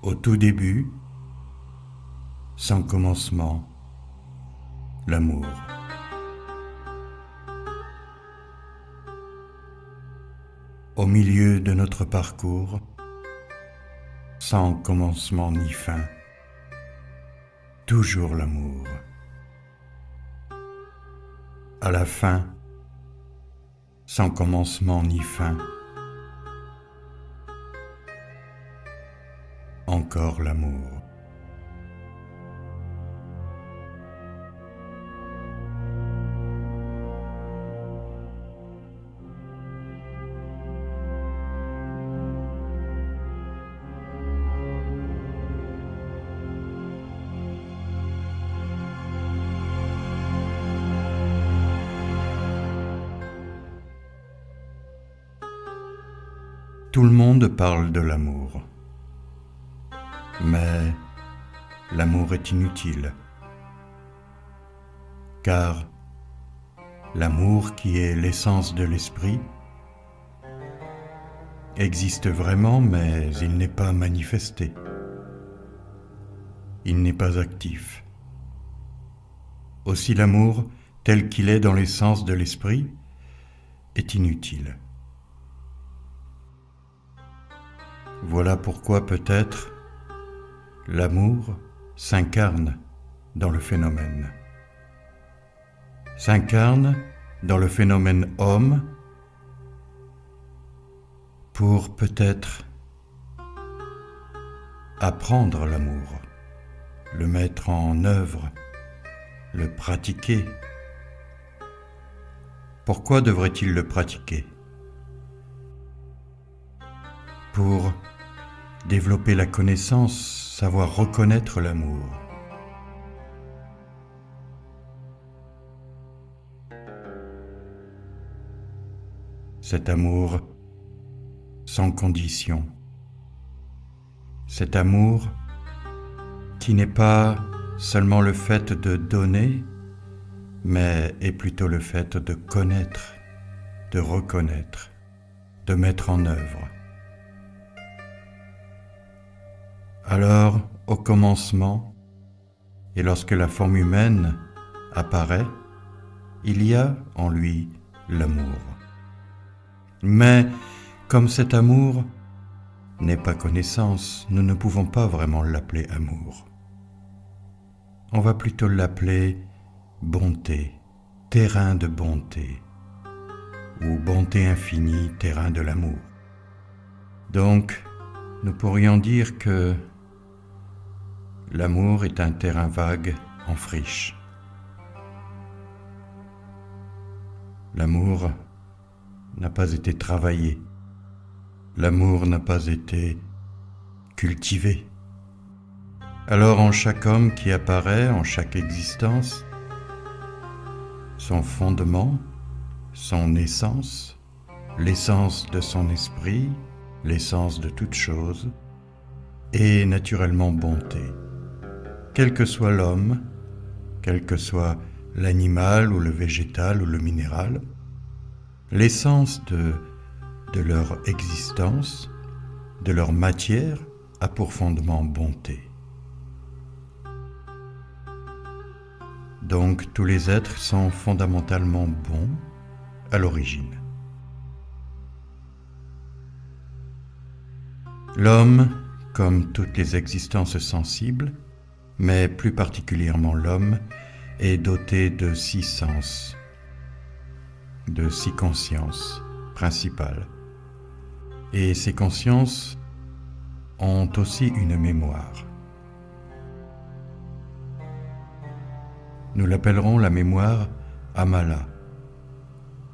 Au tout début, sans commencement, l'amour. Au milieu de notre parcours, sans commencement ni fin, toujours l'amour. À la fin, sans commencement ni fin, encore l'amour. Tout le monde parle de l'amour, mais l'amour est inutile, car l'amour qui est l'essence de l'esprit existe vraiment, mais il n'est pas manifesté, il n'est pas actif. Aussi l'amour, tel qu'il est dans l'essence de l'esprit, est inutile. Voilà pourquoi peut-être l'amour s'incarne dans le phénomène. S'incarne dans le phénomène homme pour peut-être apprendre l'amour, le mettre en œuvre, le pratiquer. Pourquoi devrait-il le pratiquer ? Pour développer la connaissance, savoir reconnaître l'amour. Cet amour sans condition. Cet amour qui n'est pas seulement le fait de donner, mais est plutôt le fait de connaître, de reconnaître, de mettre en œuvre. Alors, au commencement, et lorsque la forme humaine apparaît, il y a en lui l'amour. Mais comme cet amour n'est pas connaissance, nous ne pouvons pas vraiment l'appeler amour. On va plutôt l'appeler bonté, terrain de bonté, ou bonté infinie, terrain de l'amour. Donc, nous pourrions dire que l'amour est un terrain vague en friche. L'amour n'a pas été travaillé. L'amour n'a pas été cultivé. Alors en chaque homme qui apparaît, en chaque existence, son fondement, son essence, l'essence de son esprit, l'essence de toute chose, est naturellement bonté. Quel que soit l'homme, quel que soit l'animal ou le végétal ou le minéral, l'essence de leur existence, de leur matière, a pour fondement bonté. Donc tous les êtres sont fondamentalement bons à l'origine. L'homme, comme toutes les existences sensibles, mais plus particulièrement l'homme, est doté de 6 sens, de 6 consciences principales. Et ces consciences ont aussi une mémoire. Nous l'appellerons la mémoire Amala.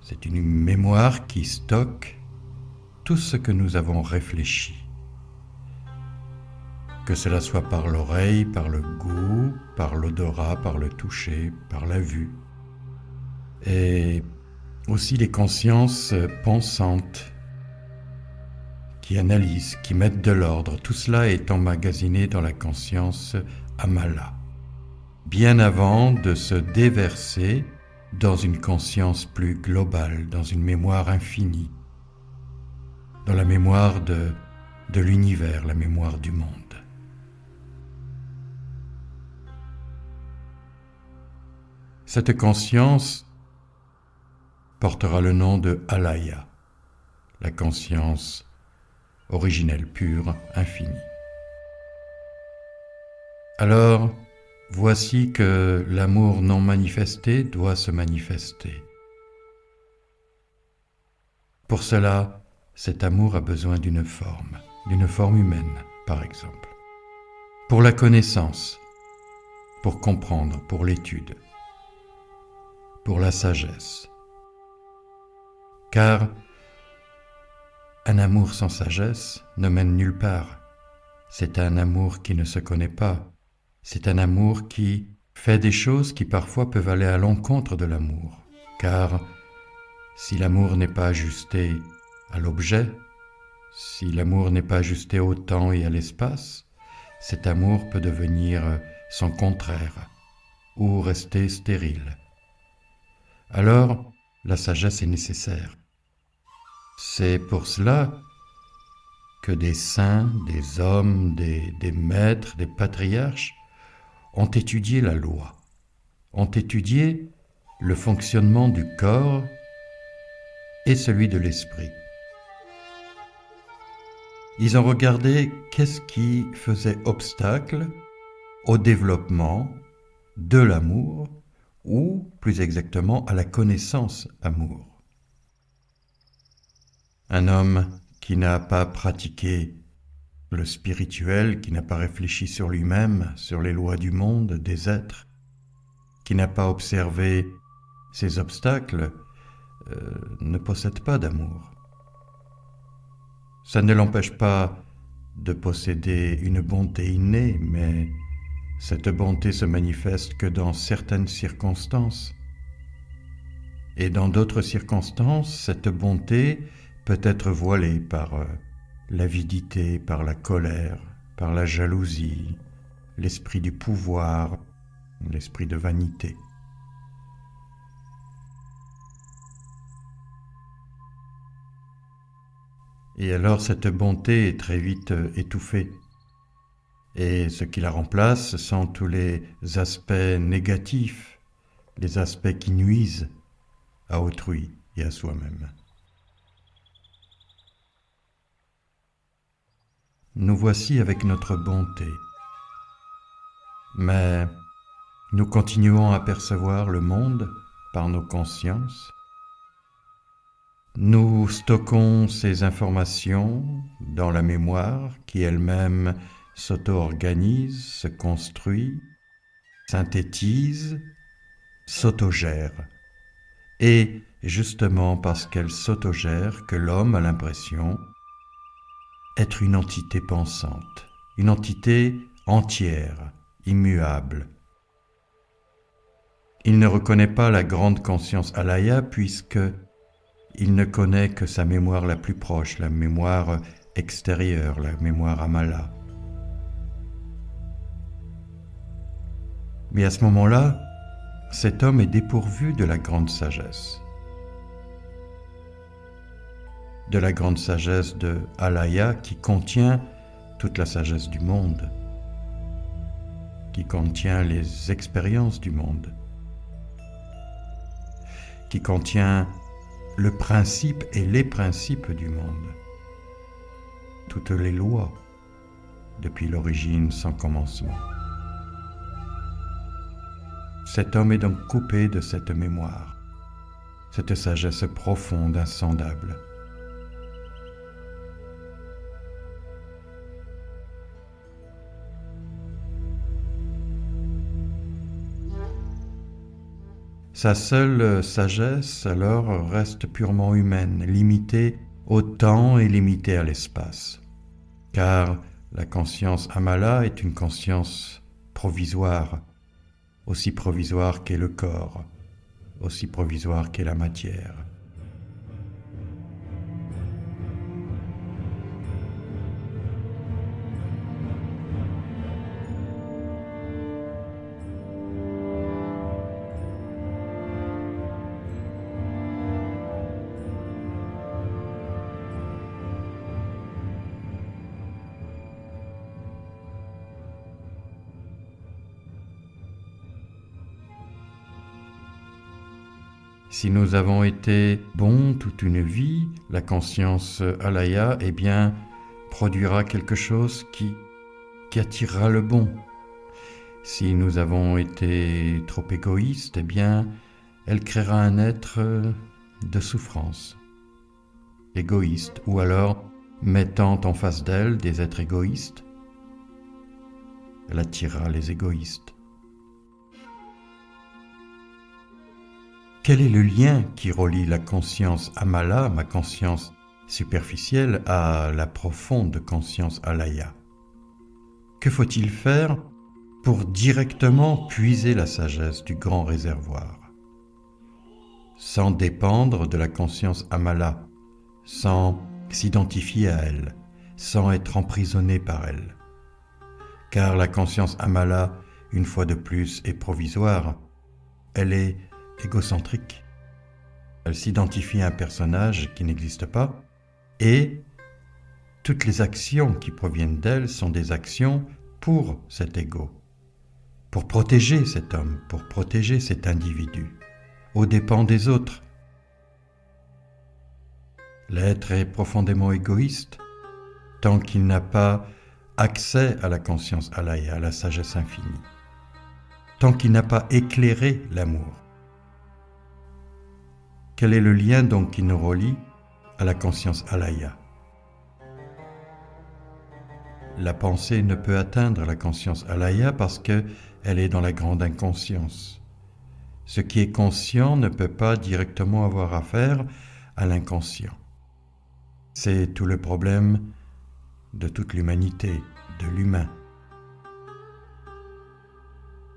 C'est une mémoire qui stocke tout ce que nous avons réfléchi. Que cela soit par l'oreille, par le goût, par l'odorat, par le toucher, par la vue. Et aussi les consciences pensantes qui analysent, qui mettent de l'ordre. Tout cela est emmagasiné dans la conscience Amala, bien avant de se déverser dans une conscience plus globale, dans une mémoire infinie, dans la mémoire de l'univers, la mémoire du monde. Cette conscience portera le nom de Alaya, la conscience originelle, pure, infinie. Alors, voici que l'amour non manifesté doit se manifester. Pour cela, cet amour a besoin d'une forme humaine, par exemple. Pour la connaissance, pour comprendre, pour l'étude, pour la sagesse. Car un amour sans sagesse ne mène nulle part. C'est un amour qui ne se connaît pas. C'est un amour qui fait des choses qui parfois peuvent aller à l'encontre de l'amour. Car si l'amour n'est pas ajusté à l'objet, si l'amour n'est pas ajusté au temps et à l'espace, cet amour peut devenir son contraire ou rester stérile. Alors, la sagesse est nécessaire. C'est pour cela que des saints, des hommes, des maîtres, des patriarches ont étudié la loi, ont étudié le fonctionnement du corps et celui de l'esprit. Ils ont regardé qu'est-ce qui faisait obstacle au développement de l'amour, ou plus exactement à la connaissance amour. Un homme qui n'a pas pratiqué le spirituel, qui n'a pas réfléchi sur lui-même, sur les lois du monde, des êtres, qui n'a pas observé ces obstacles, ne possède pas d'amour. Ça ne l'empêche pas de posséder une bonté innée, mais cette bonté se manifeste que dans certaines circonstances. Et dans d'autres circonstances, cette bonté peut être voilée par l'avidité, par la colère, par la jalousie, l'esprit du pouvoir, l'esprit de vanité. Et alors cette bonté est très vite étouffée. Et ce qui la remplace, ce sont tous les aspects négatifs, les aspects qui nuisent à autrui et à soi-même. Nous voici avec notre bonté, mais nous continuons à percevoir le monde par nos consciences. Nous stockons ces informations dans la mémoire qui elle-même s'auto-organise, se construit, synthétise, s'autogère. Et justement parce qu'elle s'autogère que l'homme a l'impression être une entité pensante, une entité entière, immuable. Il ne reconnaît pas la grande conscience Alaya puisque il ne connaît que sa mémoire la plus proche, la mémoire extérieure, la mémoire Amala. Mais à ce moment-là, cet homme est dépourvu de la grande sagesse. De la grande sagesse de Alaya qui contient toute la sagesse du monde, qui contient les expériences du monde, qui contient le principe et les principes du monde, toutes les lois depuis l'origine sans commencement. Cet homme est donc coupé de cette mémoire, cette sagesse profonde, insondable. Sa seule sagesse alors reste purement humaine, limitée au temps et limitée à l'espace. Car la conscience Amala est une conscience provisoire, aussi provisoire qu'est le corps, aussi provisoire qu'est la matière. Si nous avons été bons toute une vie, la conscience alaya, produira quelque chose qui attirera le bon. Si nous avons été trop égoïstes, elle créera un être de souffrance, égoïste, ou alors mettant en face d'elle des êtres égoïstes, elle attirera les égoïstes. Quel est le lien qui relie la conscience amala, ma conscience superficielle, à la profonde conscience alaya? Que faut-il faire pour directement puiser la sagesse du grand réservoir, sans dépendre de la conscience amala, sans s'identifier à elle, sans être emprisonné par elle? Car la conscience amala, une fois de plus, est provisoire, elle est égocentrique. Elle s'identifie à un personnage qui n'existe pas, et toutes les actions qui proviennent d'elle sont des actions pour cet ego, pour protéger cet homme, pour protéger cet individu, aux dépens des autres. L'être est profondément égoïste tant qu'il n'a pas accès à la conscience alaya, à la sagesse infinie, tant qu'il n'a pas éclairé l'amour. Quel est le lien donc qui nous relie à la conscience alaya? La pensée ne peut atteindre la conscience alaya parce qu'elle est dans la grande inconscience. Ce qui est conscient ne peut pas directement avoir affaire à l'inconscient. C'est tout le problème de toute l'humanité, de l'humain.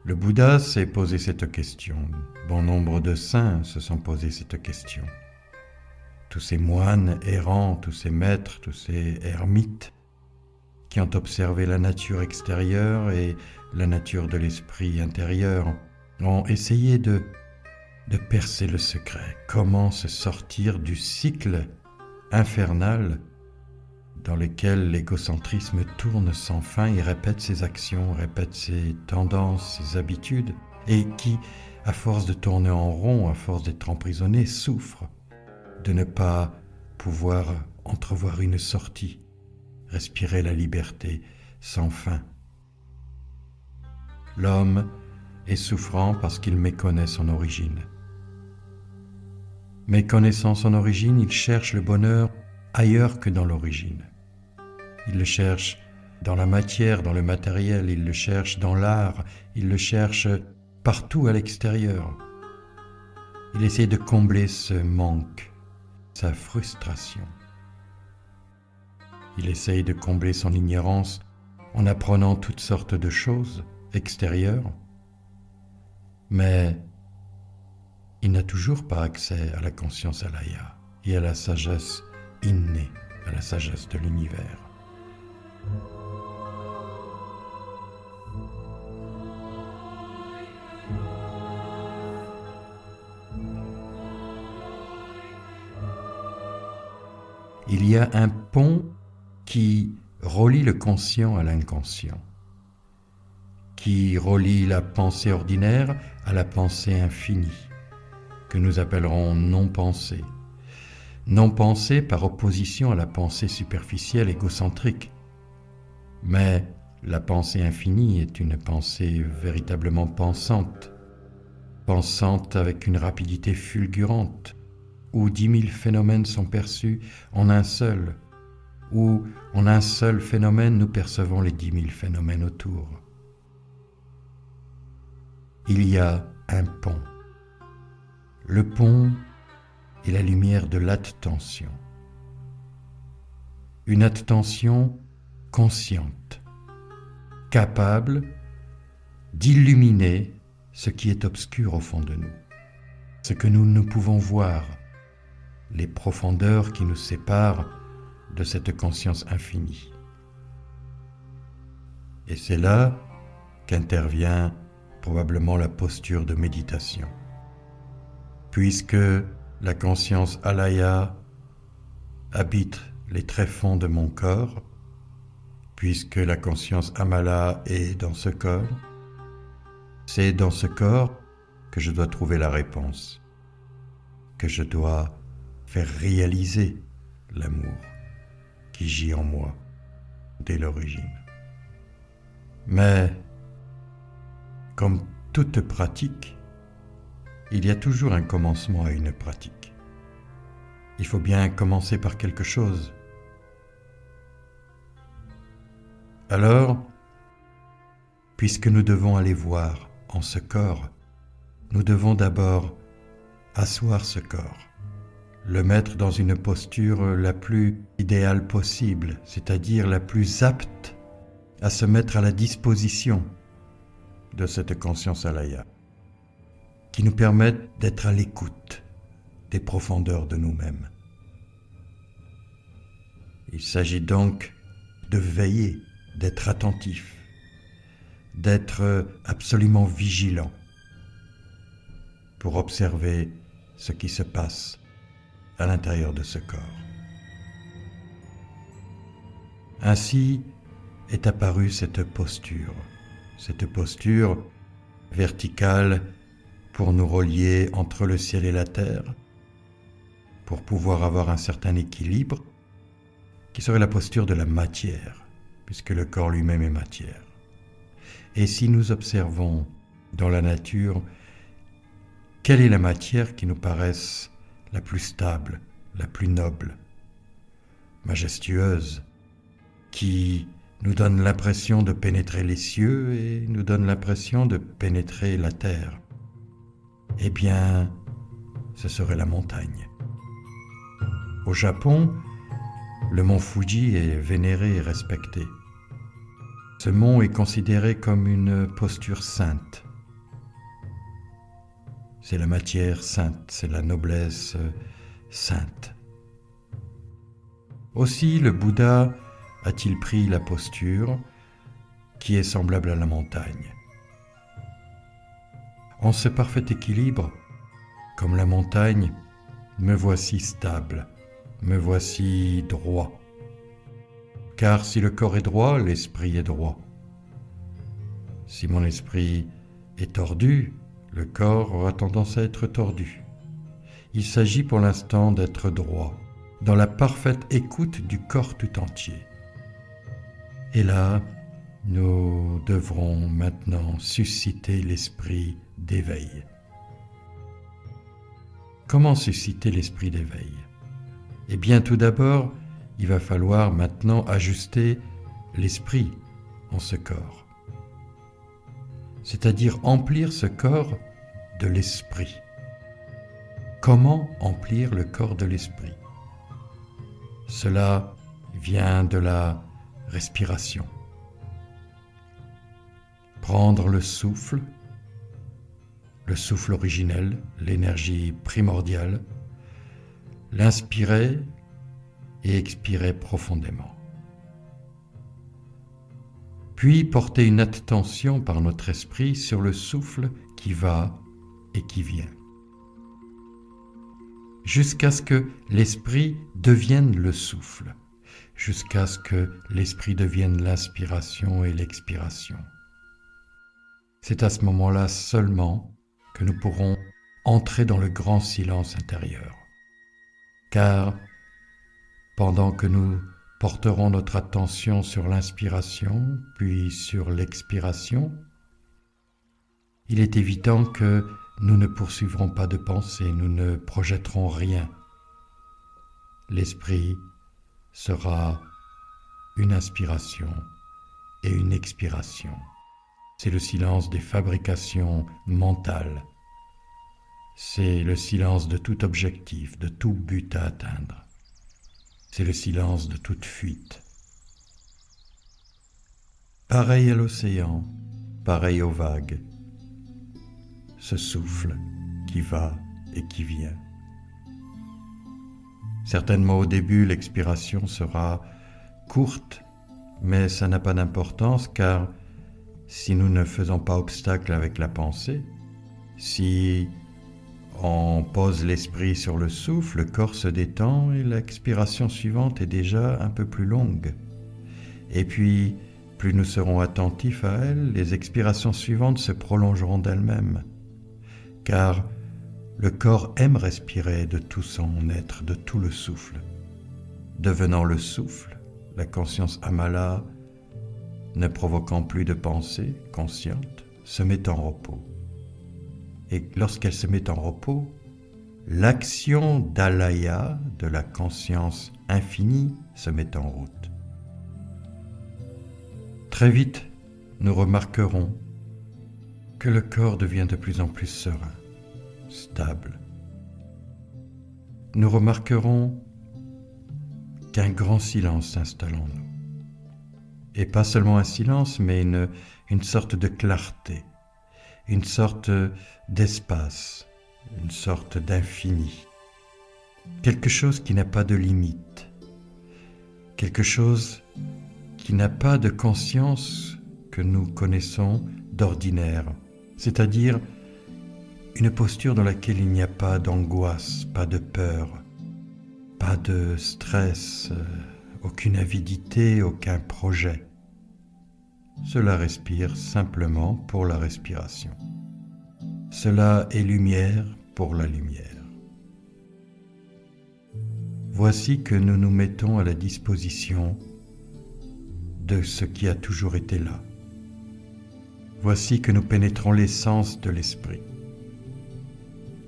Le Bouddha s'est posé cette question. Bon nombre de saints se sont posés cette question. Tous ces moines errants, tous ces maîtres, tous ces ermites qui ont observé la nature extérieure et la nature de l'esprit intérieur ont essayé de percer le secret. Comment se sortir du cycle infernal dans lequel l'égocentrisme tourne sans fin et répète ses actions, répète ses tendances, ses habitudes, et qui, à force de tourner en rond, à force d'être emprisonné, souffre de ne pas pouvoir entrevoir une sortie, respirer la liberté sans fin. L'homme est souffrant parce qu'il méconnaît son origine. Méconnaissant son origine, il cherche le bonheur ailleurs que dans l'origine. Il le cherche dans la matière, dans le matériel, il le cherche dans l'art, il le cherche partout à l'extérieur. Il essaie de combler ce manque, sa frustration. Il essaye de combler son ignorance en apprenant toutes sortes de choses extérieures, mais il n'a toujours pas accès à la conscience alaya et à la sagesse innée, à la sagesse de l'univers. Il y a un pont qui relie le conscient à l'inconscient, qui relie la pensée ordinaire à la pensée infinie, que nous appellerons non-pensée. Non-pensée par opposition à la pensée superficielle égocentrique. Mais la pensée infinie est une pensée véritablement pensante, pensante avec une rapidité fulgurante, où 10 000 phénomènes sont perçus en un seul, où en un seul phénomène nous percevons les 10 000 phénomènes autour. Il y a un pont. Le pont est la lumière de l'attention. Une attention consciente, capable d'illuminer ce qui est obscur au fond de nous, ce que nous ne pouvons voir, les profondeurs qui nous séparent de cette conscience infinie. Et c'est là qu'intervient probablement la posture de méditation. Puisque la conscience alaya habite les tréfonds de mon corps, puisque la conscience amala est dans ce corps, c'est dans ce corps que je dois trouver la réponse. que je dois faire réaliser l'amour qui gît en moi dès l'origine. Mais, comme toute pratique, il y a toujours un commencement à une pratique. Il faut bien commencer par quelque chose. Alors, puisque nous devons aller voir en ce corps, nous devons d'abord asseoir ce corps, le mettre dans une posture la plus idéale possible, c'est-à-dire la plus apte à se mettre à la disposition de cette conscience alaya, qui nous permette d'être à l'écoute des profondeurs de nous-mêmes. Il s'agit donc de veiller, d'être attentif, d'être absolument vigilant pour observer ce qui se passe à l'intérieur de ce corps. Ainsi est apparue cette posture verticale pour nous relier entre le ciel et la terre, pour pouvoir avoir un certain équilibre, qui serait la posture de la matière, puisque le corps lui-même est matière. Et si nous observons dans la nature, quelle est la matière qui nous paraisse la plus stable, la plus noble, majestueuse, qui nous donne l'impression de pénétrer les cieux et nous donne l'impression de pénétrer la terre? Eh bien, ce serait la montagne. Au Japon, le mont Fuji est vénéré et respecté. Ce mont est considéré comme une posture sainte. C'est la matière sainte, c'est la noblesse sainte. Aussi, le Bouddha a-t-il pris la posture qui est semblable à la montagne. En ce parfait équilibre, comme la montagne, me voici stable, me voici droit. Car si le corps est droit, l'esprit est droit. Si mon esprit est tordu, le corps aura tendance à être tordu. Il s'agit pour l'instant d'être droit, dans la parfaite écoute du corps tout entier. Et là, nous devrons maintenant susciter l'esprit d'éveil. Comment susciter l'esprit d'éveil? Eh bien, tout d'abord, il va falloir maintenant ajuster l'esprit en ce corps. C'est-à-dire emplir ce corps de l'esprit. Comment emplir le corps de l'esprit? Cela vient de la respiration. Prendre le souffle originel, l'énergie primordiale, l'inspirer et expirer profondément. Puis porter une attention par notre esprit sur le souffle qui va et qui vient, jusqu'à ce que l'esprit devienne le souffle, jusqu'à ce que l'esprit devienne l'inspiration et l'expiration. C'est à ce moment-là seulement que nous pourrons entrer dans le grand silence intérieur. Car pendant que nous porterons notre attention sur l'inspiration, puis sur l'expiration, il est évident que nous ne poursuivrons pas de pensée, nous ne projetterons rien. L'esprit sera une inspiration et une expiration. C'est le silence des fabrications mentales. C'est le silence de tout objectif, de tout but à atteindre. C'est le silence de toute fuite. Pareil à l'océan, pareil aux vagues, ce souffle qui va et qui vient. Certainement au début, l'expiration sera courte, mais ça n'a pas d'importance car si nous ne faisons pas obstacle avec la pensée, si on pose l'esprit sur le souffle, le corps se détend et l'expiration suivante est déjà un peu plus longue. Et puis, plus nous serons attentifs à elle, les expirations suivantes se prolongeront d'elles-mêmes. Car Le corps aime respirer de tout son être, de tout le souffle. Devenant le souffle, la conscience amala, ne provoquant plus de pensée consciente, se met en repos. Et lorsqu'elle se met en repos, l'action d'alaya, de la conscience infinie, se met en route. Très vite, nous remarquerons que le corps devient de plus en plus serein, stable. Nous remarquerons qu'un grand silence s'installe en nous. Et pas seulement un silence, mais une sorte de clarté, une sorte d'espace, une sorte d'infini. Quelque chose qui n'a pas de limite, quelque chose qui n'a pas de conscience que nous connaissons d'ordinaire, c'est-à-dire une posture dans laquelle il n'y a pas d'angoisse, pas de peur, pas de stress, aucune avidité, aucun projet. Cela respire simplement pour la respiration. Cela est lumière pour la lumière. Voici que nous nous mettons à la disposition de ce qui a toujours été là. Voici que nous pénétrons l'essence de l'esprit.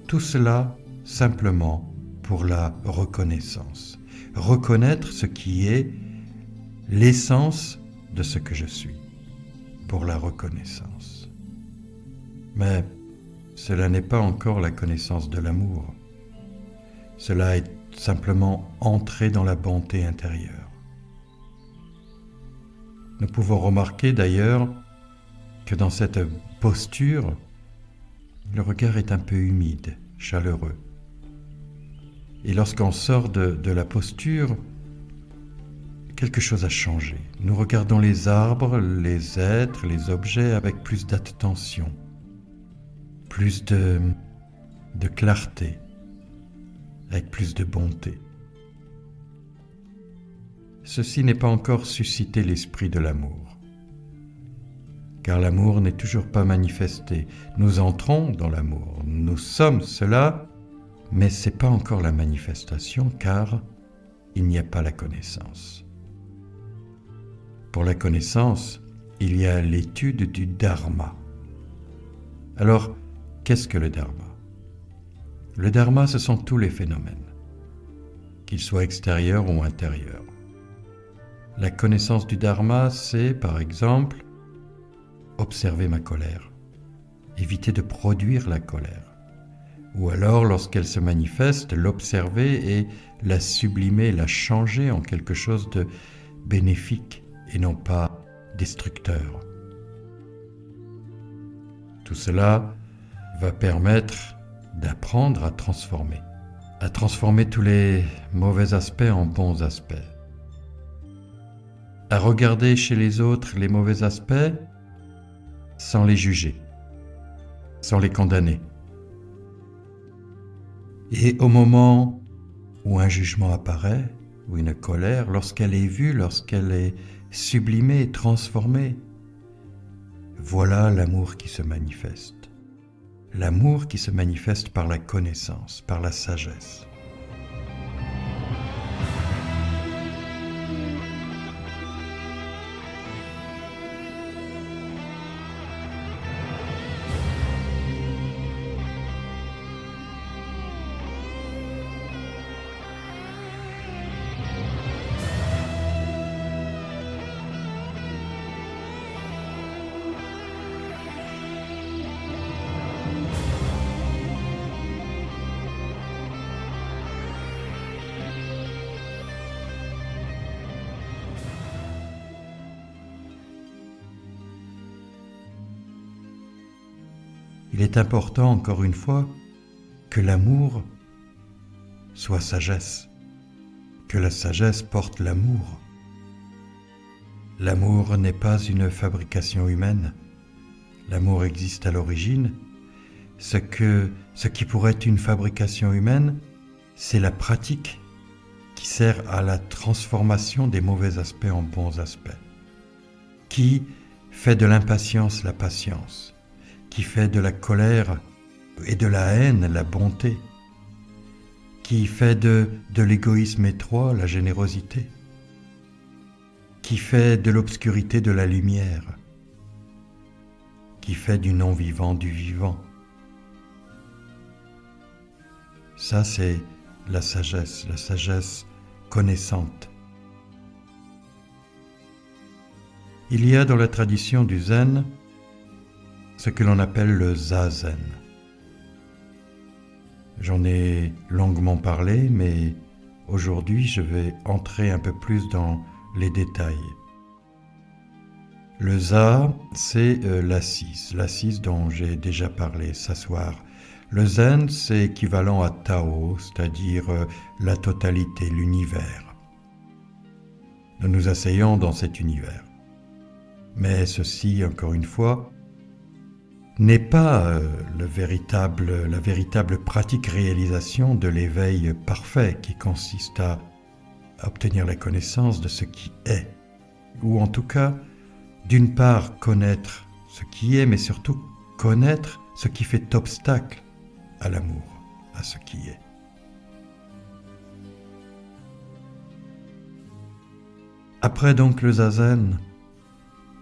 Tout cela simplement pour la reconnaissance. Reconnaître ce qui est l'essence de ce que je suis, pour la reconnaissance. Mais cela n'est pas encore la connaissance de l'amour. Cela est simplement entrer dans la bonté intérieure. Nous pouvons remarquer d'ailleurs que dans cette posture, le regard est un peu humide, chaleureux. Et lorsqu'on sort de la posture, quelque chose a changé. Nous regardons les arbres, les êtres, les objets avec plus d'attention, plus de clarté, avec plus de bonté. Ceci n'est pas encore suscité l'esprit de l'amour, car l'amour n'est toujours pas manifesté. Nous entrons dans l'amour, nous sommes cela, mais ce n'est pas encore la manifestation, car il n'y a pas la connaissance. Pour la connaissance, il y a l'étude du dharma. Alors, qu'est-ce que le dharma ? Le dharma, ce sont tous les phénomènes, qu'ils soient extérieurs ou intérieurs. La connaissance du dharma, c'est, par exemple, observer ma colère, éviter de produire la colère, ou alors, lorsqu'elle se manifeste, l'observer et la sublimer, la changer en quelque chose de bénéfique et non pas destructeur. Tout cela va permettre d'apprendre à transformer tous les mauvais aspects en bons aspects, à regarder chez les autres les mauvais aspects sans les juger, sans les condamner. Et au moment où un jugement apparaît, ou une colère, lorsqu'elle est vue, lorsqu'elle est sublimée, transformée, voilà l'amour qui se manifeste. L'amour qui se manifeste par la connaissance, par la sagesse. Il est important, encore une fois, que l'amour soit sagesse, que la sagesse porte l'amour. L'amour n'est pas une fabrication humaine. L'amour existe à l'origine. Ce qui pourrait être une fabrication humaine, c'est la pratique qui sert à la transformation des mauvais aspects en bons aspects, qui fait de l'impatience la patience, qui fait de la colère et de la haine la bonté, qui fait de l'égoïsme étroit la générosité, qui fait de l'obscurité de la lumière, qui fait du non-vivant du vivant. Ça, c'est la sagesse connaissante. Il y a dans la tradition du zen ce que l'on appelle le zazen. J'en ai longuement parlé, mais aujourd'hui je vais entrer un peu plus dans les détails. Le za, c'est l'assise dont j'ai déjà parlé, s'asseoir. Le zen, c'est équivalent à Tao, c'est-à-dire la totalité, l'univers. Nous nous asseyons dans cet univers. Mais ceci, encore une fois, n'est pas la véritable pratique réalisation de l'éveil parfait qui consiste à obtenir la connaissance de ce qui est, ou en tout cas, d'une part connaître ce qui est, mais surtout connaître ce qui fait obstacle à l'amour, à ce qui est. Après donc le zazen,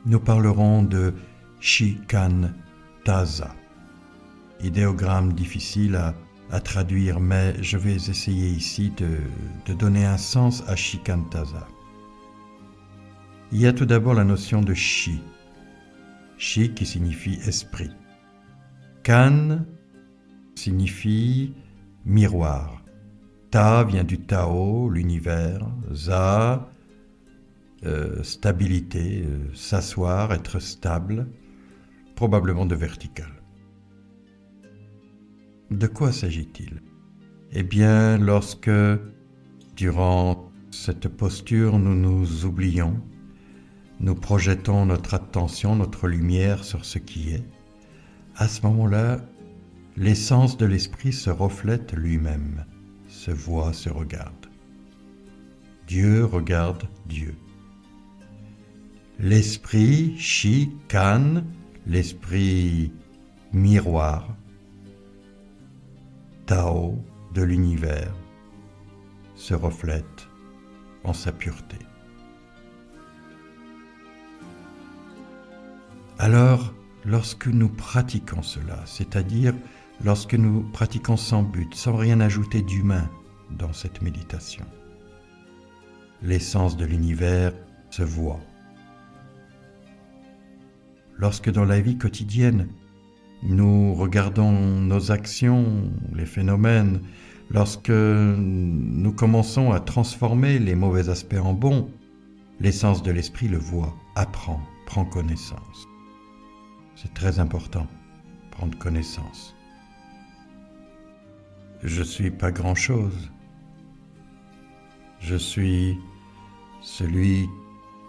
nous parlerons de Shikantaza, idéogramme difficile à traduire, mais je vais essayer ici de donner un sens à Shikantaza. Il y a tout d'abord la notion de Shi qui signifie esprit. Kan signifie miroir. Ta vient du Tao, l'univers. Za, stabilité, s'asseoir, être stable, probablement de vertical. De quoi s'agit-il? Eh bien, lorsque, durant cette posture, nous nous oublions, nous projetons notre attention, notre lumière sur ce qui est, à ce moment-là, l'essence de l'esprit se reflète lui-même, se voit, se regarde. Dieu regarde Dieu. L'esprit Shi-Kan, l'esprit miroir, Tao de l'univers, se reflète en sa pureté. Alors, lorsque nous pratiquons cela, c'est-à-dire lorsque nous pratiquons sans but, sans rien ajouter d'humain dans cette méditation, l'essence de l'univers se voit. Lorsque dans la vie quotidienne, nous regardons nos actions, les phénomènes, lorsque nous commençons à transformer les mauvais aspects en bons, l'essence de l'esprit le voit, apprend, prend connaissance. C'est très important, prendre connaissance. Je suis pas grand-chose. Je suis celui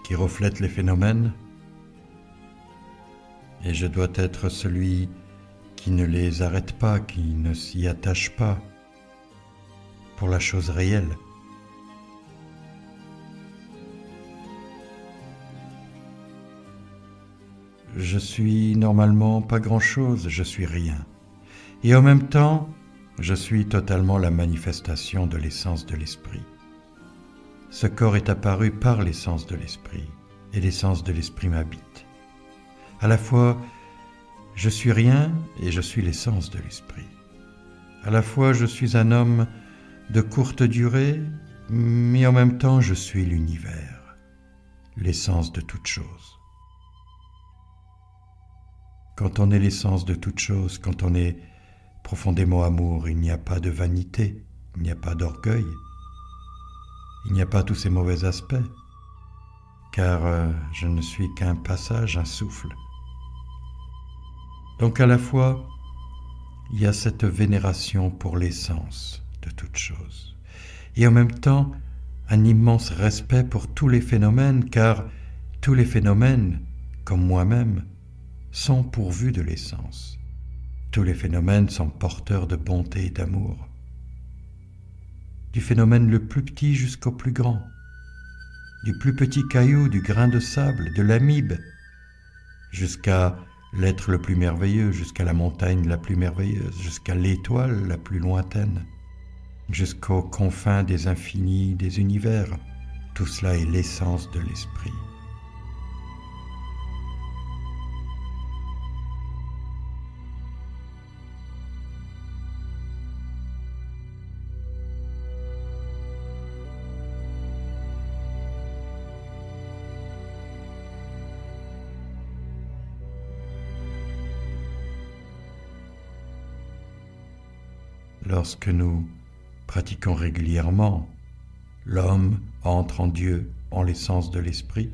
qui reflète les phénomènes, et je dois être celui qui ne les arrête pas, qui ne s'y attache pas pour la chose réelle. Je suis normalement pas grand-chose, je suis rien. Et en même temps, je suis totalement la manifestation de l'essence de l'esprit. Ce corps est apparu par l'essence de l'esprit, et l'essence de l'esprit m'habite. À la fois, je suis rien et je suis l'essence de l'esprit. À la fois, je suis un homme de courte durée, mais en même temps, je suis l'univers, l'essence de toute chose. Quand on est l'essence de toute chose, quand on est profondément amour, il n'y a pas de vanité, il n'y a pas d'orgueil, il n'y a pas tous ces mauvais aspects, car je ne suis qu'un passage, un souffle. Donc à la fois, il y a cette vénération pour l'essence de toute chose, et en même temps, un immense respect pour tous les phénomènes, car tous les phénomènes, comme moi-même, sont pourvus de l'essence. Tous les phénomènes sont porteurs de bonté et d'amour, du phénomène le plus petit jusqu'au plus grand, du plus petit caillou, du grain de sable, de l'amibe, jusqu'à l'être le plus merveilleux, jusqu'à la montagne la plus merveilleuse, jusqu'à l'étoile la plus lointaine, jusqu'aux confins des infinis des univers. Tout cela est l'essence de l'esprit. Lorsque nous pratiquons régulièrement, l'homme entre en Dieu, en l'essence de l'esprit,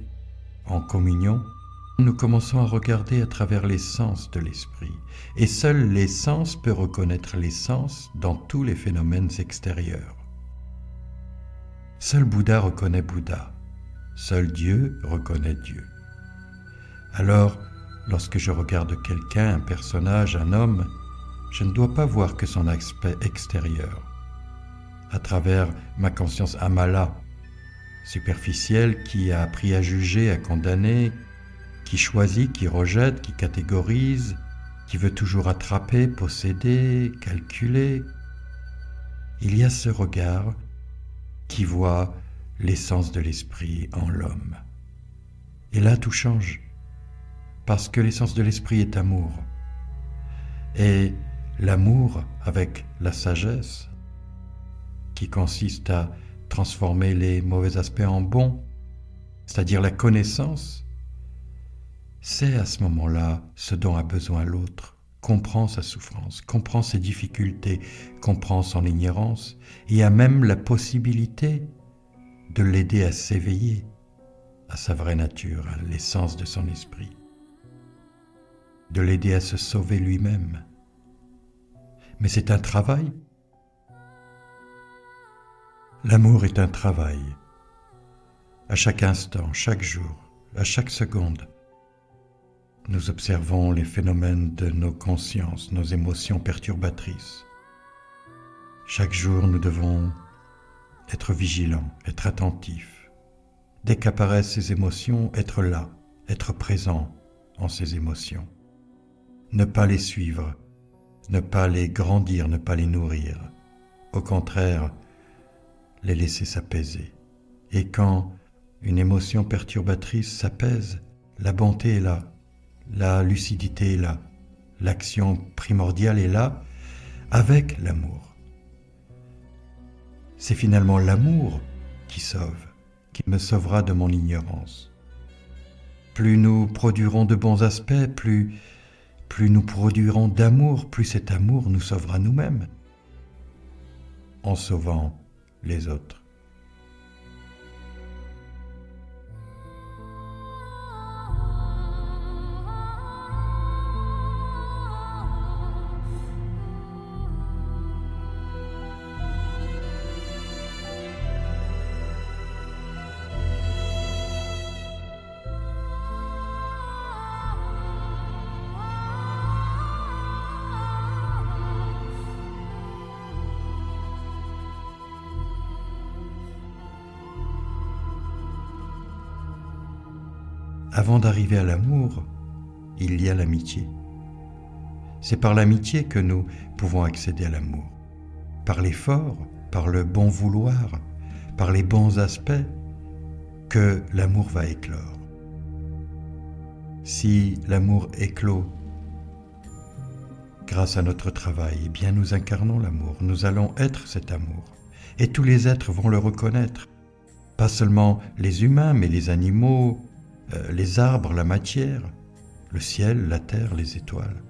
en communion. Nous commençons à regarder à travers l'essence de l'esprit, et seul l'essence peut reconnaître l'essence dans tous les phénomènes extérieurs. Seul Bouddha reconnaît Bouddha, seul Dieu reconnaît Dieu. Alors, lorsque je regarde quelqu'un, un personnage, un homme, je ne dois pas voir que son aspect extérieur. À travers ma conscience amala, superficielle, qui a appris à juger, à condamner, qui choisit, qui rejette, qui catégorise, qui veut toujours attraper, posséder, calculer. Il y a ce regard qui voit l'essence de l'esprit en l'homme. Et là, tout change, parce que l'essence de l'esprit est amour. Et l'amour avec la sagesse, qui consiste à transformer les mauvais aspects en bons, c'est-à-dire la connaissance, c'est à ce moment-là ce dont a besoin l'autre, comprend sa souffrance, comprend ses difficultés, comprend son ignorance, et a même la possibilité de l'aider à s'éveiller à sa vraie nature, à l'essence de son esprit, de l'aider à se sauver lui-même. Mais c'est un travail. L'amour est un travail. À chaque instant, chaque jour, à chaque seconde, nous observons les phénomènes de nos consciences, nos émotions perturbatrices. Chaque jour, nous devons être vigilants, être attentifs. Dès qu'apparaissent ces émotions, être là, être présent en ces émotions. Ne pas les suivre, ne pas les grandir, ne pas les nourrir. Au contraire, les laisser s'apaiser. Et quand une émotion perturbatrice s'apaise, la bonté est là, la lucidité est là, l'action primordiale est là, avec l'amour. C'est finalement l'amour qui sauve, qui me sauvera de mon ignorance. Plus nous produirons de bons aspects, plus nous produirons d'amour, plus cet amour nous sauvera nous-mêmes, en sauvant les autres. Avant d'arriver à l'amour, il y a l'amitié. C'est par l'amitié que nous pouvons accéder à l'amour. Par l'effort, par le bon vouloir, par les bons aspects, que l'amour va éclore. Si l'amour éclot grâce à notre travail, eh bien nous incarnons l'amour, nous allons être cet amour. Et tous les êtres vont le reconnaître. Pas seulement les humains, mais les animaux, les arbres, la matière, le ciel, la terre, les étoiles.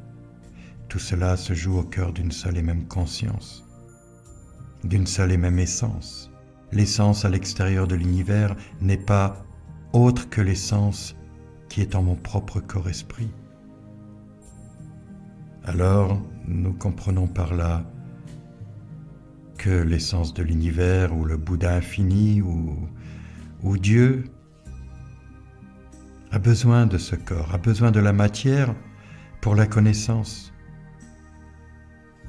Tout cela se joue au cœur d'une seule et même conscience, d'une seule et même essence. L'essence à l'extérieur de l'univers n'est pas autre que l'essence qui est en mon propre corps-esprit. Alors, nous comprenons par là que l'essence de l'univers, ou le Bouddha infini, ou Dieu, a besoin de ce corps, a besoin de la matière pour la connaissance,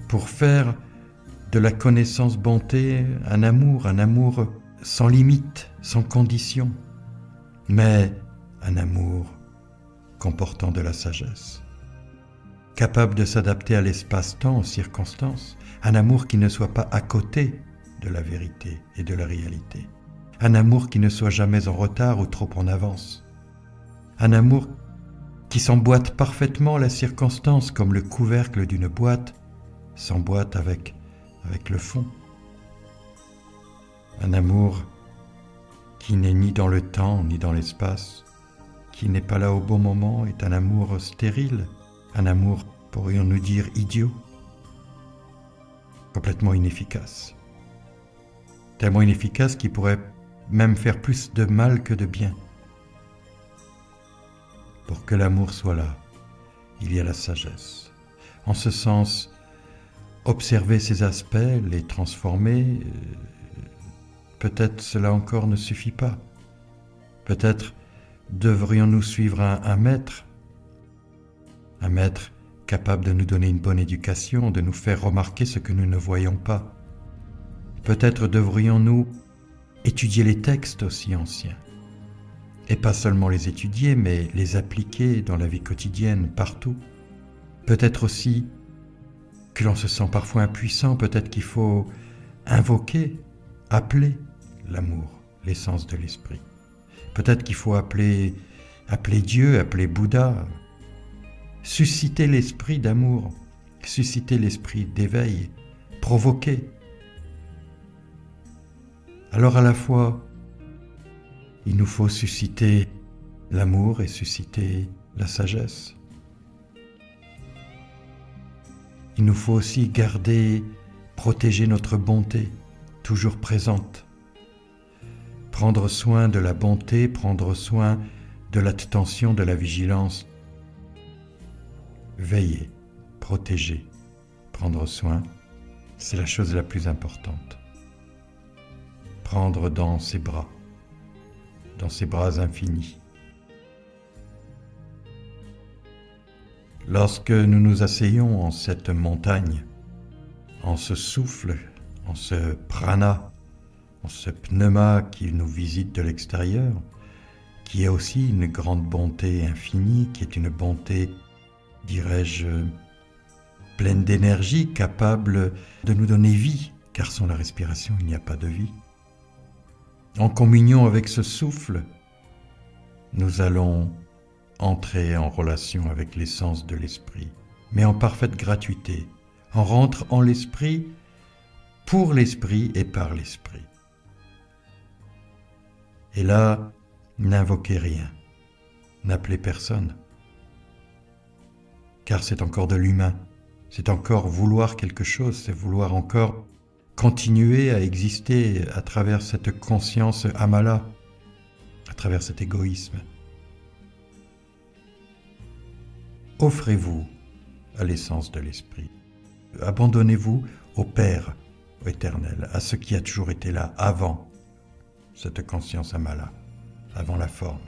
pour faire de la connaissance bonté un amour sans limite, sans condition, mais un amour comportant de la sagesse. capable de s'adapter à l'espace-temps, aux circonstances, un amour qui ne soit pas à côté de la vérité et de la réalité, un amour qui ne soit jamais en retard ou trop en avance, un amour qui s'emboîte parfaitement la circonstance comme le couvercle d'une boîte s'emboîte avec le fond, un amour qui n'est ni dans le temps ni dans l'espace, qui n'est pas là au bon moment, est un amour stérile, un amour, pourrions-nous dire, idiot, complètement inefficace, tellement inefficace qu'il pourrait même faire plus de mal que de bien. Pour que l'amour soit là, il y a la sagesse. En ce sens, observer ces aspects, les transformer, peut-être cela encore ne suffit pas. Peut-être devrions-nous suivre un maître capable de nous donner une bonne éducation, de nous faire remarquer ce que nous ne voyons pas. Peut-être devrions-nous étudier les textes aussi anciens, et pas seulement les étudier, mais les appliquer dans la vie quotidienne, partout. Peut-être aussi que l'on se sent parfois impuissant, peut-être qu'il faut invoquer, appeler l'amour, l'essence de l'esprit. Peut-être qu'il faut appeler Dieu, appeler Bouddha, susciter l'esprit d'amour, susciter l'esprit d'éveil, provoquer. Alors à la fois, il nous faut susciter l'amour et susciter la sagesse. Il nous faut aussi garder, protéger notre bonté, toujours présente. Prendre soin de la bonté, prendre soin de l'attention, de la vigilance. Veiller, protéger, prendre soin, c'est la chose la plus importante. Prendre dans ses bras infinis. Lorsque nous nous asseyons en cette montagne, en ce souffle, en ce prana, en ce pneuma qui nous visite de l'extérieur, qui est aussi une grande bonté infinie, qui est une bonté, dirais-je, pleine d'énergie, capable de nous donner vie, car sans la respiration, il n'y a pas de vie. En communion avec ce souffle, nous allons entrer en relation avec l'essence de l'esprit, mais en parfaite gratuité. On rentre en l'esprit, pour l'esprit et par l'esprit. Et là, n'invoquez rien, n'appelez personne, car c'est encore de l'humain, c'est encore vouloir quelque chose, c'est vouloir encore continuer à exister à travers cette conscience amala, à travers cet égoïsme. Offrez-vous à l'essence de l'esprit. Abandonnez-vous au Père éternel, à ce qui a toujours été là avant cette conscience amala, avant la forme.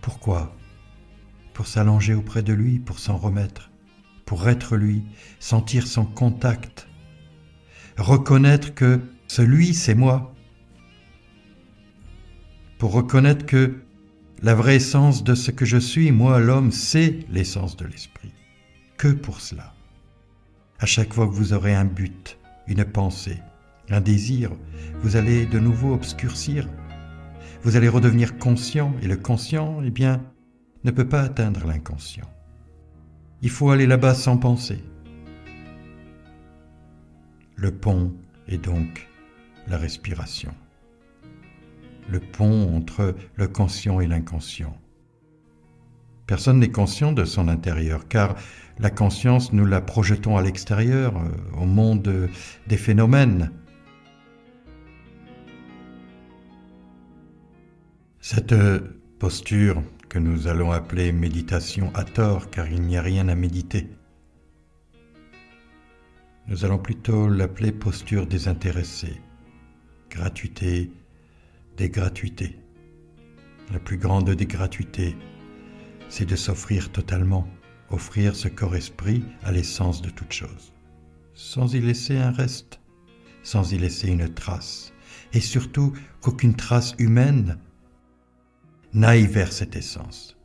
Pourquoi ? Pour s'allonger auprès de lui, pour s'en remettre, pour être lui, sentir son contact, reconnaître que ce lui, c'est moi, pour reconnaître que la vraie essence de ce que je suis, moi l'homme, c'est l'essence de l'esprit. Que pour cela. À chaque fois que vous aurez un but, une pensée, un désir, vous allez de nouveau obscurcir. Vous allez redevenir conscient, et le conscient, ne peut pas atteindre l'inconscient. Il faut aller là-bas sans penser. Le pont est donc la respiration. Le pont entre le conscient et l'inconscient. Personne n'est conscient de son intérieur, car la conscience, nous la projetons à l'extérieur, au monde des phénomènes. Cette posture que nous allons appeler méditation à tort, car il n'y a rien à méditer. Nous allons plutôt l'appeler posture désintéressée, gratuité des gratuités. La plus grande des gratuités, c'est de s'offrir totalement, offrir ce corps-esprit à l'essence de toute chose, sans y laisser un reste, sans y laisser une trace, et surtout qu'aucune trace humaine n'aille vers cette essence.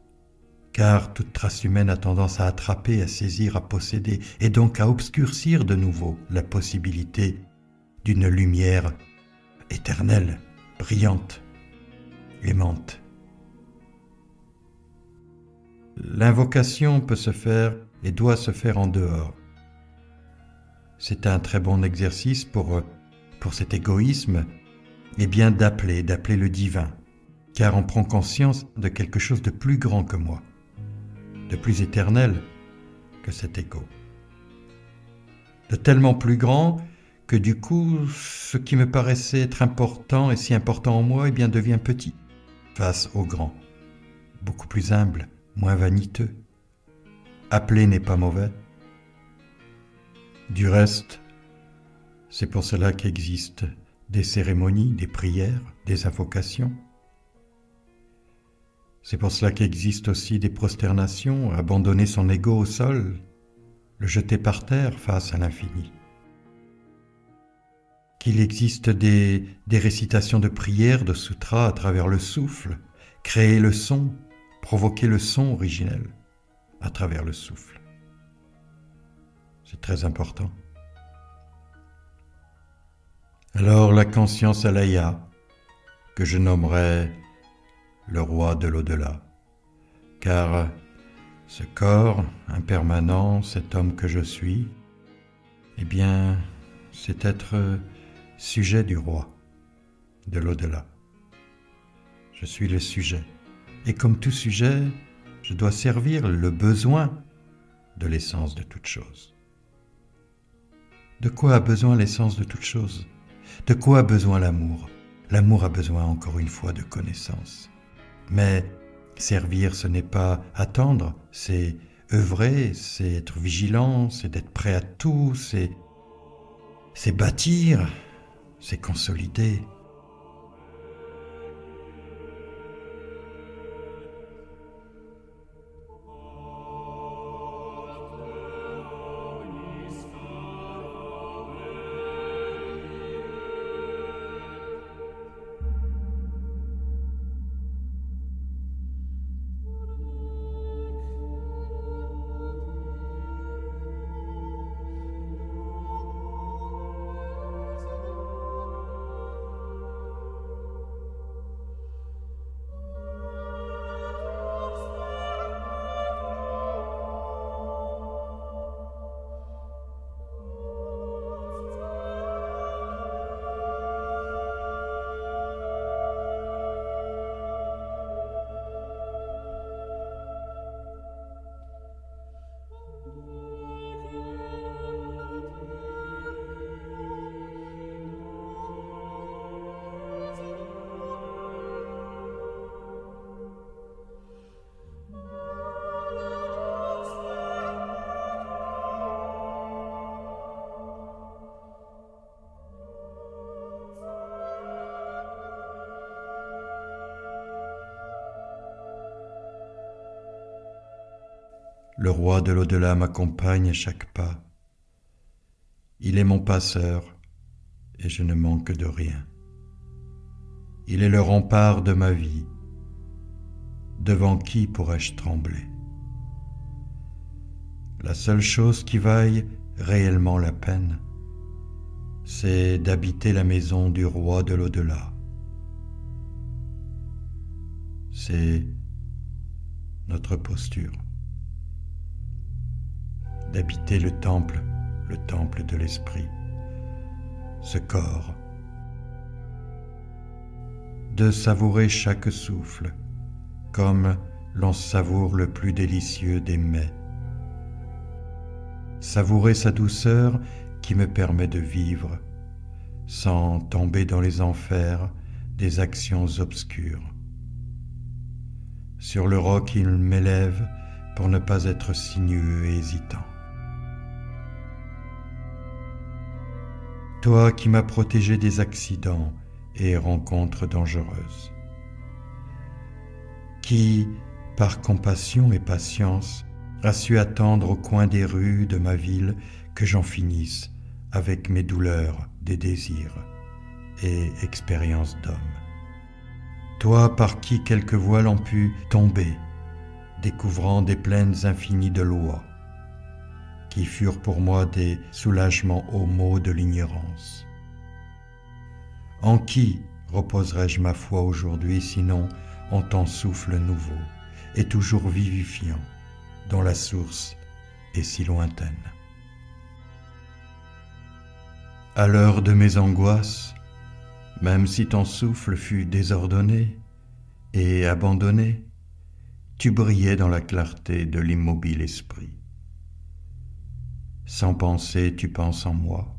car toute trace humaine a tendance à attraper, à saisir, à posséder, et donc à obscurcir de nouveau la possibilité d'une lumière éternelle, brillante, aimante. L'invocation peut se faire et doit se faire en dehors. C'est un très bon exercice pour cet égoïsme, et bien d'appeler le divin, car on prend conscience de quelque chose de plus grand que moi, de plus éternel que cet ego. De tellement plus grand que du coup, ce qui me paraissait être important et si important en moi, eh bien devient petit face au grand, beaucoup plus humble, moins vaniteux. Appeler n'est pas mauvais. Du reste, c'est pour cela qu'existent des cérémonies, des prières, des invocations. C'est pour cela qu'existent aussi des prosternations, abandonner son ego au sol, le jeter par terre face à l'infini. Qu'il existe des récitations de prières, de sutras à travers le souffle, créer le son, provoquer le son originel à travers le souffle. C'est très important. Alors la conscience alaya, que je nommerai le roi de l'au-delà, car ce corps impermanent, cet homme que je suis, eh bien, c'est être sujet du roi de l'au-delà. Je suis le sujet, et comme tout sujet, je dois servir le besoin de l'essence de toute chose. De quoi a besoin l'essence de toute chose ? De quoi a besoin l'amour ? L'amour a besoin encore une fois de connaissance. Mais servir, ce n'est pas attendre, c'est œuvrer, c'est être vigilant, c'est d'être prêt à tout, c'est bâtir, c'est consolider. Le roi de l'au-delà m'accompagne à chaque pas. Il est mon passeur et je ne manque de rien. Il est le rempart de ma vie. Devant qui pourrais-je trembler ? La seule chose qui vaille réellement la peine, c'est d'habiter la maison du roi de l'au-delà. C'est notre posture. D'habiter le temple de l'esprit, ce corps, de savourer chaque souffle, comme l'on savoure le plus délicieux des mets, savourer sa douceur qui me permet de vivre, sans tomber dans les enfers des actions obscures. Sur le roc, il m'élève pour ne pas être sinueux et hésitant. Toi qui m'as protégé des accidents et rencontres dangereuses, qui, par compassion et patience, as su attendre au coin des rues de ma ville que j'en finisse avec mes douleurs des désirs et expériences d'homme. Toi par qui quelques voiles ont pu tomber, découvrant des plaines infinies de lois, qui furent pour moi des soulagements aux maux de l'ignorance. En qui reposerai-je ma foi aujourd'hui, sinon en ton souffle nouveau et toujours vivifiant, dont la source est si lointaine? À l'heure de mes angoisses, même si ton souffle fut désordonné et abandonné, tu brillais dans la clarté de l'immobile esprit. Sans pensée, tu penses en moi.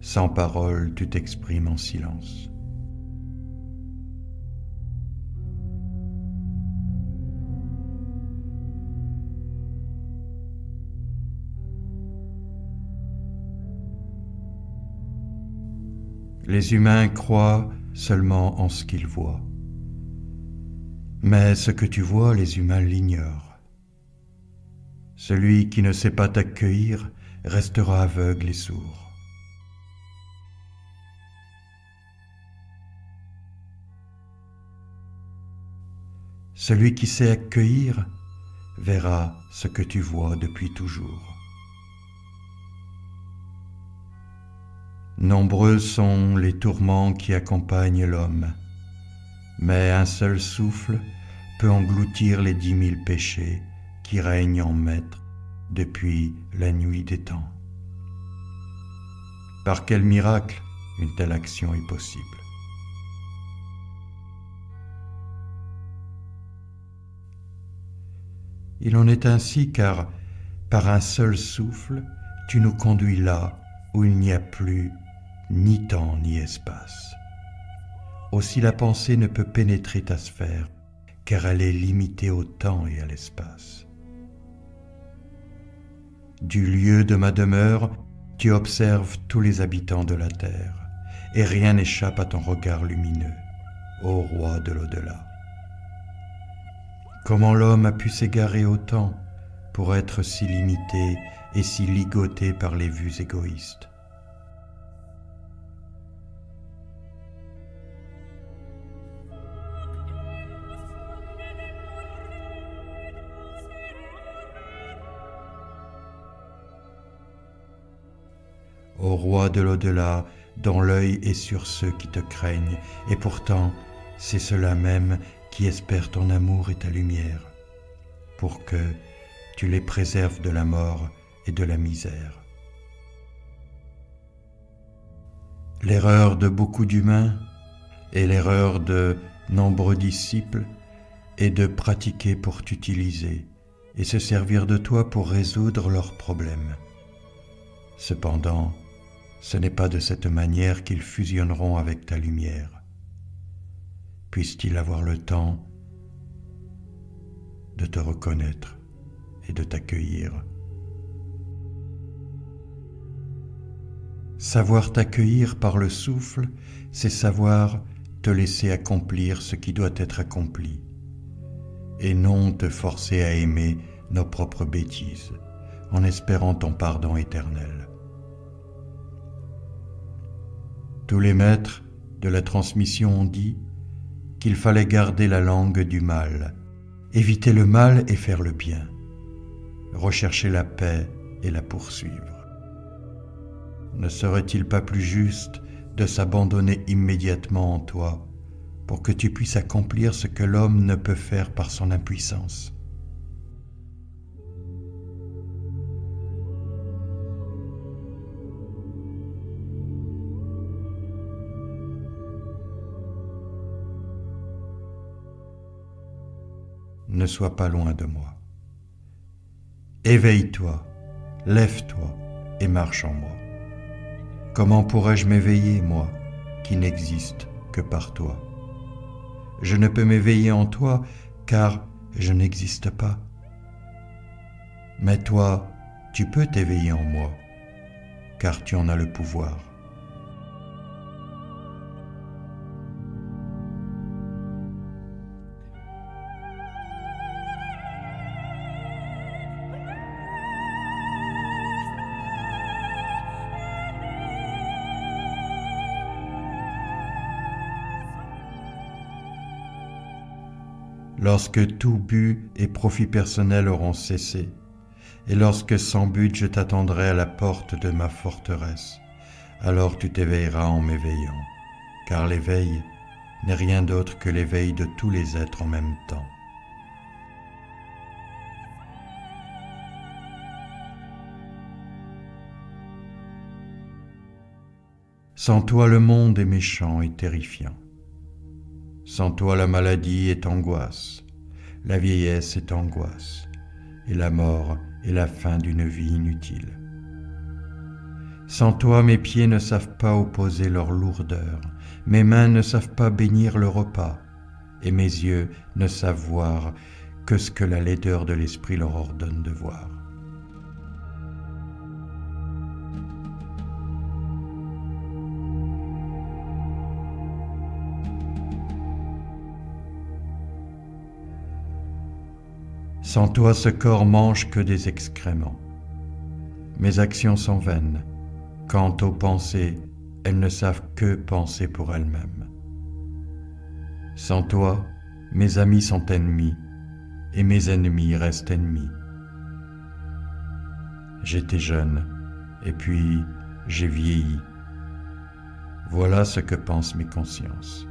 Sans parole, tu t'exprimes en silence. Les humains croient seulement en ce qu'ils voient. Mais ce que tu vois, les humains l'ignorent. Celui qui ne sait pas t'accueillir restera aveugle et sourd. Celui qui sait accueillir verra ce que tu vois depuis toujours. Nombreux sont les tourments qui accompagnent l'homme, mais un seul souffle peut engloutir les 10 000 péchés qui règnent en maître depuis la nuit des temps. Par quel miracle une telle action est possible? Il en est ainsi car, par un seul souffle, tu nous conduis là où il n'y a plus ni temps ni espace. Aussi la pensée ne peut pénétrer ta sphère, car elle est limitée au temps et à l'espace. Du lieu de ma demeure, tu observes tous les habitants de la terre, et rien n'échappe à ton regard lumineux, ô roi de l'au-delà. Comment l'homme a pu s'égarer autant pour être si limité et si ligoté par les vues égoïstes? Ô roi de l'au-delà, dont l'œil est sur ceux qui te craignent, et pourtant c'est ceux-là même qui espèrent ton amour et ta lumière, pour que tu les préserves de la mort et de la misère. L'erreur de beaucoup d'humains et l'erreur de nombreux disciples est de pratiquer pour t'utiliser et se servir de toi pour résoudre leurs problèmes. Cependant, ce n'est pas de cette manière qu'ils fusionneront avec ta lumière. Puisse-t-il avoir le temps de te reconnaître et de t'accueillir. Savoir t'accueillir par le souffle, c'est savoir te laisser accomplir ce qui doit être accompli, et non te forcer à aimer nos propres bêtises, en espérant ton pardon éternel. Tous les maîtres de la transmission ont dit qu'il fallait garder la langue du mal, éviter le mal et faire le bien, rechercher la paix et la poursuivre. Ne serait-il pas plus juste de s'abandonner immédiatement en toi pour que tu puisses accomplir ce que l'homme ne peut faire par son impuissance? Ne sois pas loin de moi. Éveille-toi, lève-toi et marche en moi. Comment pourrais-je m'éveiller, moi, qui n'existe que par toi? Je ne peux m'éveiller en toi, car je n'existe pas. Mais toi, tu peux t'éveiller en moi, car tu en as le pouvoir. lorsque tout but et profit personnel auront cessé, et lorsque sans but je t'attendrai à la porte de ma forteresse, alors tu t'éveilleras en m'éveillant, car l'éveil n'est rien d'autre que l'éveil de tous les êtres en même temps. Sans toi le monde est méchant et terrifiant. Sans toi la maladie est angoisse, la vieillesse est angoisse, et la mort est la fin d'une vie inutile. Sans toi mes pieds ne savent pas opposer leur lourdeur, mes mains ne savent pas bénir le repas, et mes yeux ne savent voir que ce que la laideur de l'esprit leur ordonne de voir. Sans toi ce corps mange que des excréments. Mes actions sont vaines. Quant aux pensées, elles ne savent que penser pour elles-mêmes. Sans toi, mes amis sont ennemis, et mes ennemis restent ennemis. J'étais jeune, et puis j'ai vieilli. Voilà ce que pensent mes consciences.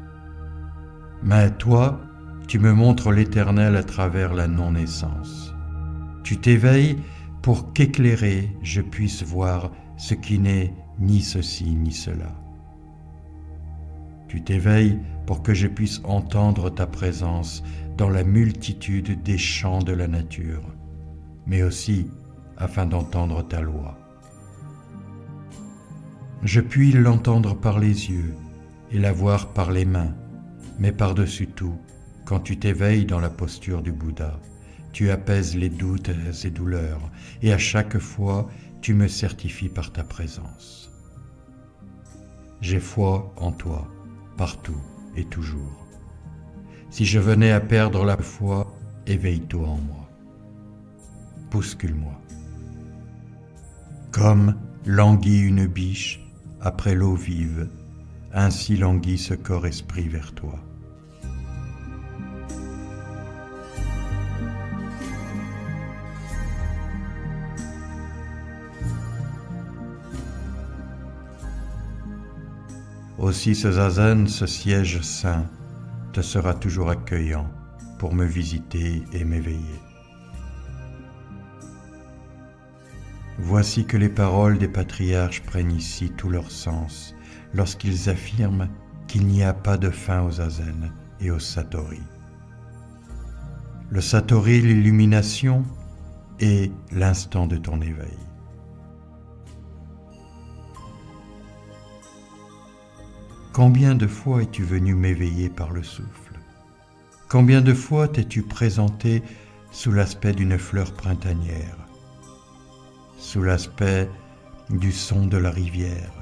Mais toi, tu me montres l'Éternel à travers la non-naissance. Tu t'éveilles pour qu'éclairé je puisse voir ce qui n'est ni ceci ni cela. Tu t'éveilles pour que je puisse entendre ta présence dans la multitude des chants de la nature, mais aussi afin d'entendre ta loi. Je puis l'entendre par les yeux et la voir par les mains, mais par-dessus tout, quand tu t'éveilles dans la posture du Bouddha, tu apaises les doutes et douleurs, et à chaque fois, tu me certifies par ta présence. J'ai foi en toi, partout et toujours. Si je venais à perdre la foi, éveille-toi en moi. Bouscule-moi. Comme languit une biche après l'eau vive, ainsi languit ce corps-esprit vers toi. Aussi ce zazen, ce siège saint, te sera toujours accueillant pour me visiter et m'éveiller. Voici que les paroles des patriarches prennent ici tout leur sens lorsqu'ils affirment qu'il n'y a pas de fin au zazen et au satori. Le satori, l'illumination, est l'instant de ton éveil. Combien de fois es-tu venu m'éveiller par le souffle? Combien de fois t'es-tu présenté sous l'aspect d'une fleur printanière, sous l'aspect du son de la rivière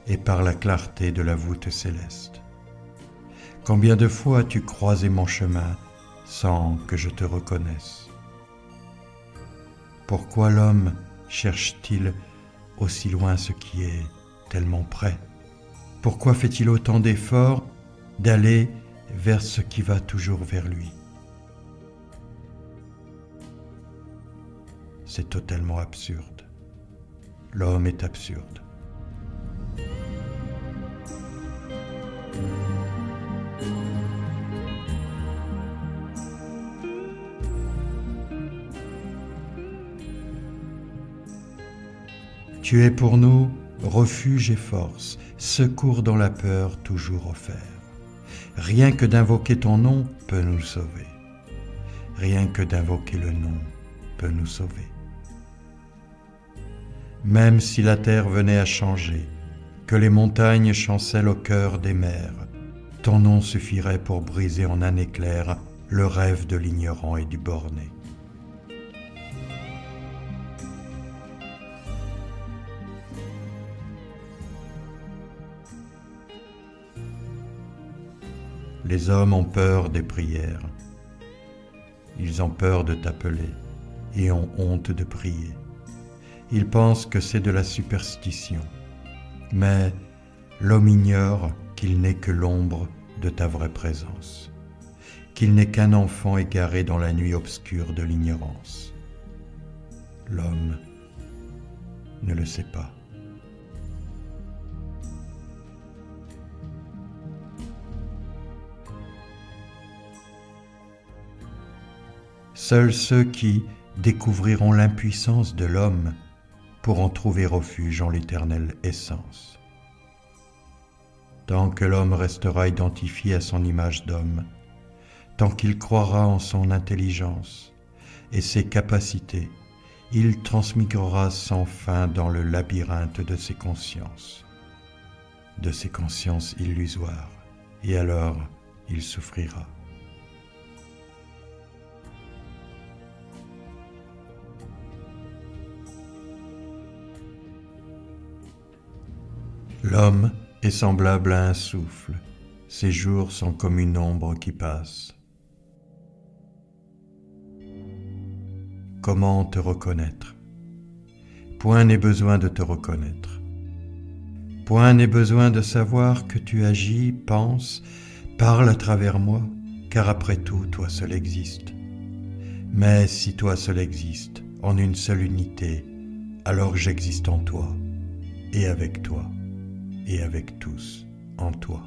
et par la clarté de la voûte céleste? Combien de fois as-tu croisé mon chemin sans que je te reconnaisse? Pourquoi l'homme cherche-t-il aussi loin ce qui est tellement près? Pourquoi fait-il autant d'efforts d'aller vers ce qui va toujours vers lui? C'est totalement absurde. L'homme est absurde. Tu es pour nous refuge et force, secours dans la peur toujours offert. Rien que d'invoquer ton nom peut nous sauver. Rien que d'invoquer le nom peut nous sauver. Même si la terre venait à changer, que les montagnes chancellent au cœur des mers, ton nom suffirait pour briser en un éclair le rêve de l'ignorant et du borné. Les hommes ont peur des prières. Ils ont peur de t'appeler et ont honte de prier. Ils pensent que c'est de la superstition. Mais l'homme ignore qu'il n'est que l'ombre de ta vraie présence, qu'il n'est qu'un enfant égaré dans la nuit obscure de l'ignorance. L'homme ne le sait pas. Seuls ceux qui découvriront l'impuissance de l'homme pourront trouver refuge en l'éternelle essence. Tant que l'homme restera identifié à son image d'homme, tant qu'il croira en son intelligence et ses capacités, il transmigrera sans fin dans le labyrinthe de ses consciences illusoires, et alors il souffrira. L'homme est semblable à un souffle, ses jours sont comme une ombre qui passe. Comment te reconnaître? Point n'est besoin de te reconnaître. Point n'est besoin de savoir que tu agis, penses, parles à travers moi, car après tout, toi seul existes. Mais si toi seul existes, en une seule unité, alors j'existe en toi, et avec tous, en toi.